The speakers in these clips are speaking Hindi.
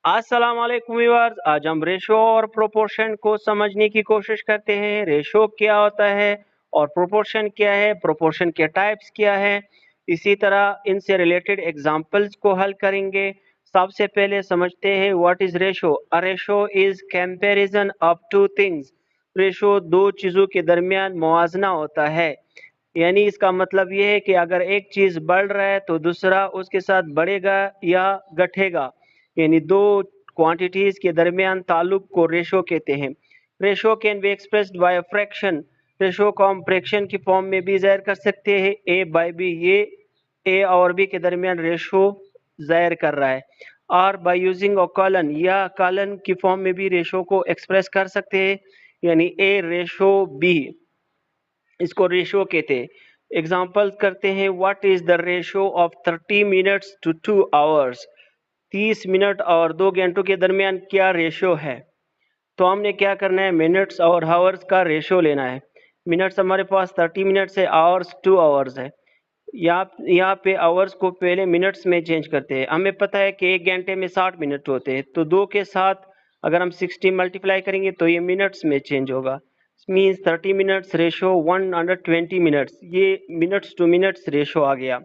अस्सलाम वालेकुम व्यूअर्स। आज हम रेशो और प्रोपोर्शन को समझने की कोशिश करते हैं। रेशो क्या होता है और प्रोपोर्शन क्या है, प्रोपोर्शन के टाइप्स क्या है, इसी तरह इनसे रिलेटेड एग्जांपल्स को हल करेंगे। सबसे पहले समझते हैं what is ratio. A ratio is comparison of two things. Ratio दो चीज़ों के दरमियान मुआवजा होता है। यानी इसका मतलब ये है कि अगर एक चीज़ बढ़ रहा है तो दूसरा उसके साथ बढ़ेगा या घटेगा। यानी दो क्वांटिटीज के दरमियान ताल्लुक को रेशो कहते हैं। Ratio can be expressed by a fraction. Ratio को हम फ्रैक्शन की फॉर्म में भी जाहिर कर सकते हैं, ए बाय बी। ये ए और बी के दरमियान रेशो जाहिर कर रहा है। और बाय यूजिंग अ कॉलन, या कॉलन की फॉर्म में भी रेशो को एक्सप्रेस कर सकते हैं, यानी ए रेशो बी, इसको रेशो कहते हैं। एग्जाम्पल करते हैं। What is the ratio of 30 minutes to 2 hours. 30 minute और 2 घंटों के दरमियान क्या रेशो है। तो हमने क्या करना है, मिनट्स और आवर्स का रेशो लेना है। मिनट्स हमारे पास 30 मिनट्स है, आवर्स 2 आवर्स है। यहाँ पे आवर्स को पहले मिनट्स में चेंज करते हैं। हमें पता है कि 1 घंटे में 60 मिनट होते हैं, तो 2 के साथ अगर हम 60 मल्टीप्लाई करेंगे तो ये मिनट्स में चेंज होगा। मीन्स 30 मिनट्स रेशो 120 मिनट्स, ये मिनट्स टू मिनट्स रेशो आ गया।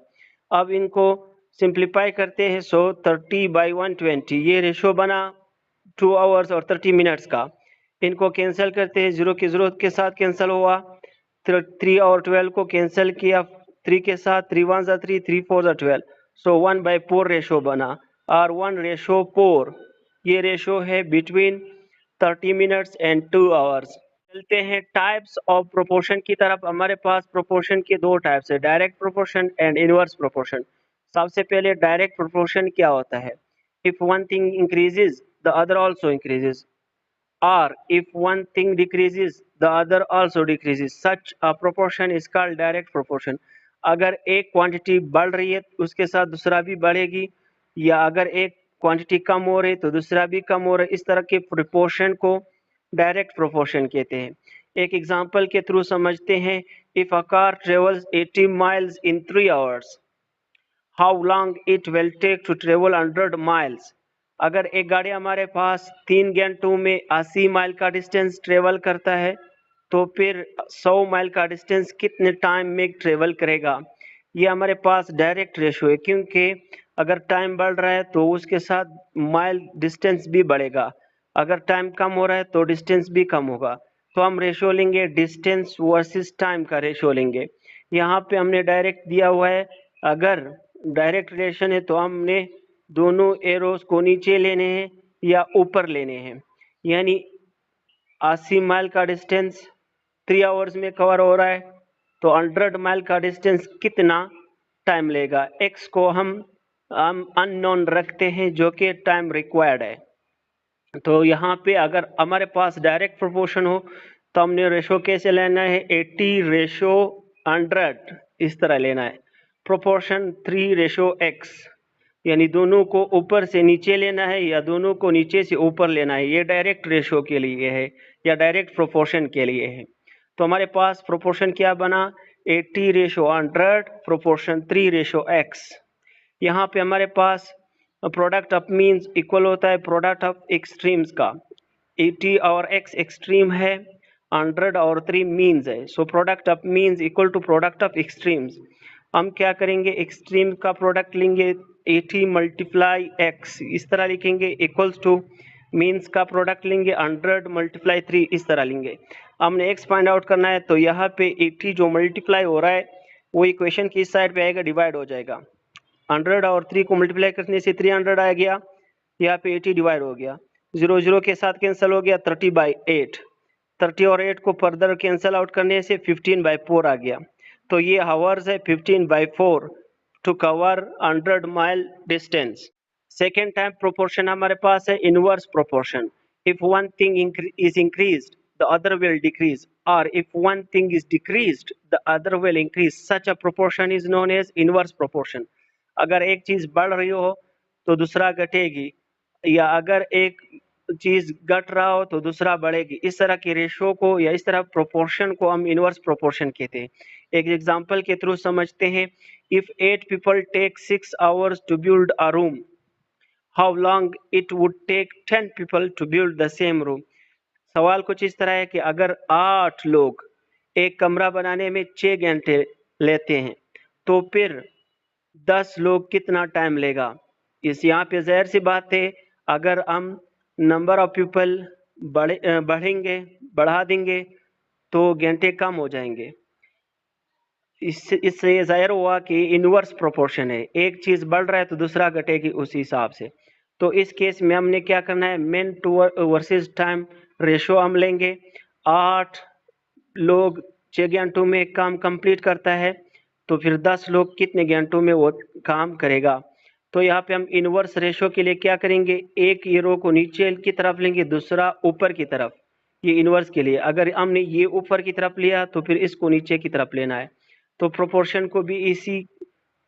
अब इनको सिंप्लीफाई करते हैं। 30/120 ये रेशो बना 2 आवर्स और 30 मिनट्स का। इनको कैंसिल करते हैं, जीरो के जीरो के साथ कैंसिल हुआ। 3 और 12 को कैंसिल किया 3 के साथ, 3 1 जा 3, 3 4 जा 12, सो 1/4 रेशो बना। और 1:4 ये रेशो है बिटवीन 30 मिनट्स एंड 2 आवर्स। चलते हैं टाइप्स ऑफ प्रोपोर्शन की तरफ। हमारे पास प्रोपोर्शन के दो टाइप्स है, direct proportion and inverse proportion. सबसे पहले डायरेक्ट प्रोपोर्शन क्या होता है। If one thing increases the other also increases, or if one thing decreases the other also decreases, such a proportion is called direct proportion। अगर एक क्वांटिटी बढ़ रही है उसके साथ दूसरा भी बढ़ेगी, या अगर एक क्वांटिटी कम हो रही है तो दूसरा भी कम हो रहा है। इस तरह के प्रोपोर्शन को डायरेक्ट प्रोपोर्शन कहते हैं। एक एग्जांपल के थ्रू समझते हैं। If a car travels 80 miles in 3 hours, how long it will take to travel 100 miles। अगर एक गाड़ी हमारे पास 3 घंटों में 80 माइल का डिस्टेंस ट्रेवल करता है, तो फिर 100 माइल का डिस्टेंस कितने टाइम में ट्रेवल करेगा। ये हमारे पास डायरेक्ट रेशो है, क्योंकि अगर टाइम बढ़ रहा है तो उसके साथ माइल डिस्टेंस भी बढ़ेगा। अगर टाइम कम हो रहा है तो डिस्टेंस भी कम होगा। तो हम रेशो लेंगे, डिस्टेंस वर्सेस टाइम का रेशो लेंगे। यहाँ पे हमने डायरेक्ट दिया हुआ है। अगर डायरेक्ट रिलेशन है तो हमने दोनों एरोस को नीचे लेने हैं या ऊपर लेने हैं। यानी 80 माइल का डिस्टेंस 3 आवर्स में कवर हो रहा है, तो 100 माइल का डिस्टेंस कितना टाइम लेगा। एक्स को हम अननोन रखते हैं, जो कि टाइम रिक्वायर्ड है। तो यहाँ पे अगर हमारे पास डायरेक्ट प्रोपोर्शन हो तो हमने रेशो कैसे लेना है, 80:100 इस तरह लेना है। प्रोपोर्शन 3:x, यानी दोनों को ऊपर से नीचे लेना है या दोनों को नीचे से ऊपर लेना है। ये डायरेक्ट रेशो के लिए है या डायरेक्ट प्रोपोर्शन के लिए है। तो हमारे पास प्रोपोर्शन क्या बना, 80:100 प्रोपोर्शन 3:x। यहाँ पे हमारे पास प्रोडक्ट ऑफ मीन्स इक्वल होता है प्रोडक्ट ऑफ एक्सट्रीम्स का। 80 और x एक्सट्रीम है, 100 और 3 मीन्स है। So product of means equal to product of extremes. हम क्या करेंगे, एक्सट्रीम का प्रोडक्ट लेंगे 80 मल्टीप्लाई x, इस तरह लिखेंगे, इक्वल्स टू मीन्स का प्रोडक्ट लेंगे 100 मल्टीप्लाई 3, इस तरह लेंगे। हमने x फाइंड आउट करना है, तो यहाँ पे 80 जो मल्टीप्लाई हो रहा है वो इक्वेशन की इस साइड पे आएगा, डिवाइड हो जाएगा। 100 और 3 को मल्टीप्लाई करने से 300 आ गया, यहाँ पे 80 डिवाइड हो गया, 0 0 के साथ कैंसिल हो गया, 30/8। 30 और 8 को फर्दर कैंसिल आउट करने से 15/4 आ गया। तो ये हावर्स है 15/4 to cover 100 mile distance. Second type proportion हमारे पास है inverse proportion. If one thing is increased the other will decrease, or if one thing is decreased the other will increase, such a proportion is known as inverse proportion। अगर एक चीज बढ़ रही हो तो दूसरा घटेगी, या अगर एक चीज घट रहा हो तो दूसरा बढ़ेगी। इस तरह के रेशो को या इस तरह प्रोपोर्शन को हम इनवर्स प्रोपोर्शन कहते हैं। एक एग्जांपल के थ्रू समझते हैं। If 8 people take 6 hours to build a room, how long it would take 10 people to build the same room. सवाल कुछ इस तरह है कि अगर 8 लोग एक कमरा बनाने में 6 घंटे लेते हैं तो फिर 10 लोग कितना टाइम लेगा। इस यहाँ पे ज़ाहिर सी बात है, अगर हम नंबर ऑफ पीपल बढ़ा देंगे तो घंटे कम हो जाएंगे। इससे ये ज़ाहिर हुआ कि इनवर्स प्रोपोर्शन है, एक चीज़ बढ़ रहा है तो दूसरा घटेगी उस हिसाब से। तो इस केस में हमने क्या करना है, men to versus time ratio हम लेंगे। 8 लोग 6 घंटों में काम कंप्लीट करता है तो फिर 10 लोग कितने घंटों में वो काम करेगा। तो यहाँ पे हम इनवर्स रेशो के लिए क्या करेंगे, एक ये रो को नीचे की तरफ लेंगे, दूसरा ऊपर की तरफ। ये इनवर्स के लिए अगर हमने ये ऊपर की तरफ लिया तो फिर इसको नीचे की तरफ लेना है। तो प्रोपोर्शन को भी इसी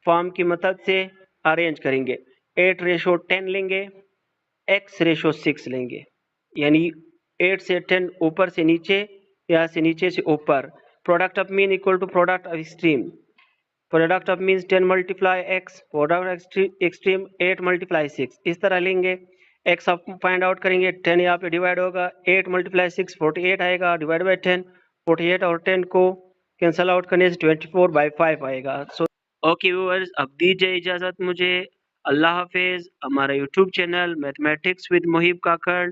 फॉर्म की मदद से अरेंज करेंगे। 8:10 लेंगे, x/6 लेंगे, यानी 8 से 10 ऊपर से नीचे या से नीचे से ऊपर। Product of mean equal to product of extreme. Product of means 10 multiply x, product extreme 8 multiply 6। इस तरह लेंगे, x आप फाइंड आउट करेंगे, 10 यहाँ पे डिवाइड होगा, 8 मल्टीप्लाई 6 48 आएगा, डिवाइड बाई 10, 48 और 10 को कैंसल आउट करने से 24/5 आएगा। सो ओके व्यूअर्स, अब दीजिए इजाज़त मुझे। अल्लाह हाफिज़। हमारा यूट्यूब चैनल मैथमेटिक्स विद मुहिब काकड़,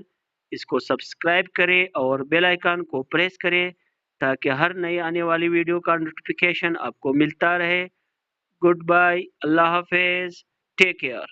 इसको सब्सक्राइब करें और बेल आइकन को प्रेस करें ताकि हर नई आने वाली वीडियो का नोटिफिकेशन आपको मिलता रहे। गुड बाय, अल्लाह हाफिज़, टेक केयर।